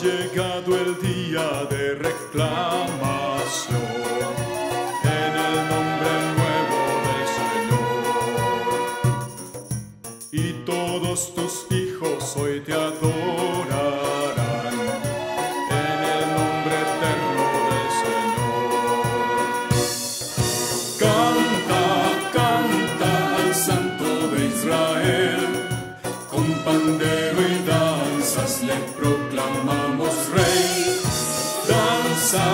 llegado el día de reclamación en el nombre nuevo del Señor. Y todos tus hijos hoy te adorarán en el nombre eterno del Señor. Canta, canta al Santo de Israel, con pandero y danzas le proclamamos Rey. Danza,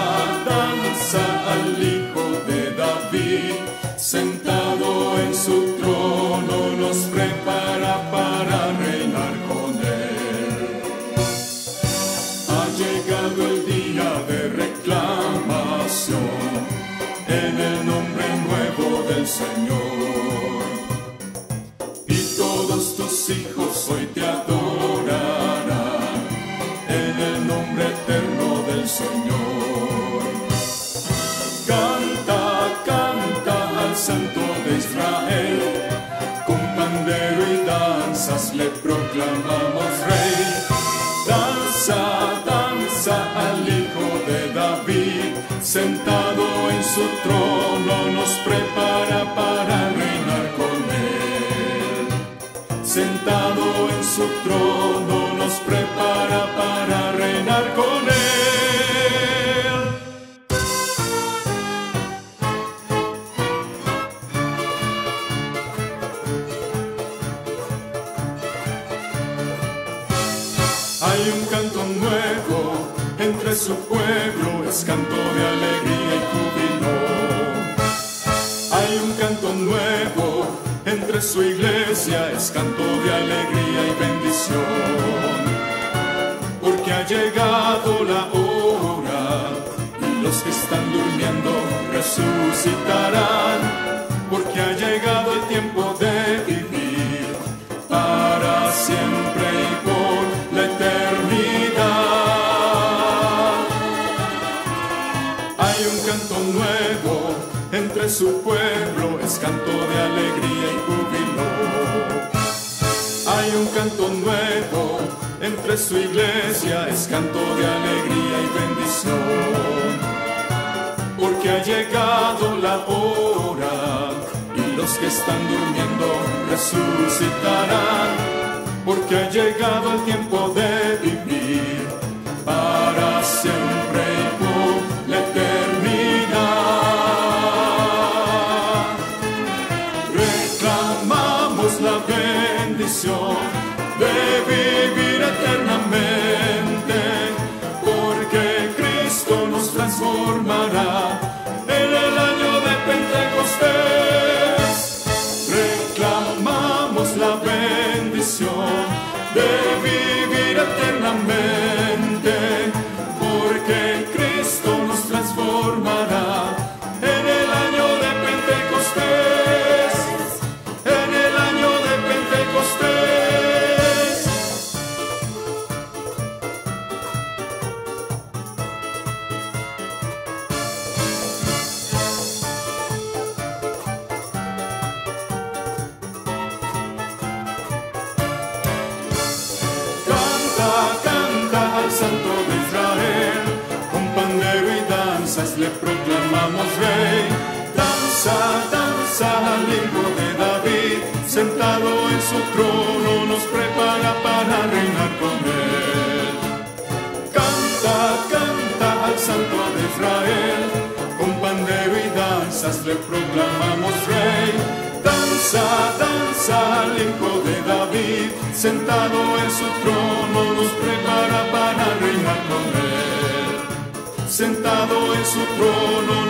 danza al Hijo de David, sentado en su trono nos prepara para reinar con Él. Ha llegado el día de reclamación en el nombre nuevo del Señor. Y todos tus hijos hoy te adorarán en el nombre eterno del Señor. Canta, canta al Santo de Israel, con pandero y danzas le proclamamos Rey. Danza, danza al Hijo de David, sentado en su trono nos prepara para reinar con Él. Sentado en su trono nos prepara para reinar con Él. Hay un canto nuevo entre su pueblo, es canto de alegría y júbilo. Hay un canto nuevo entre su iglesia, es canto de alegría y bendición. Porque ha llegado la hora y los que están durmiendo resucitarán. Porque ha llegado el tiempo de vivir para siempre y por la eternidad. Hay un canto nuevo entre su pueblo, es canto de alegría y júbilo. Hay un canto nuevo entre su iglesia, es canto de alegría y bendición. Porque ha llegado la hora y los que están durmiendo resucitarán. Porque ha llegado el tiempo de vivir para siempre y por la eternidad. Reclamamos la bendición de vivir eternamente, porque Cristo nos transformará en el año de Pentecostés. Reclamamos la bendición de vivir eternamente, porque Cristo nos transformará en el año de Pentecostés. En el año de Pentecostés. Canta, canta al Santo de Israel, con pandero y danzas le proclamamos Rey. Danza, danza al Hijo de David, sentado en su trono nos prepara para reinar con Él. Canta, canta al Santo de Israel, con pandero y danzas le proclamamos Rey. Danza, danza al Hijo de David, sentado en su trono nos prepara para reinar con Él. Sentado en su trono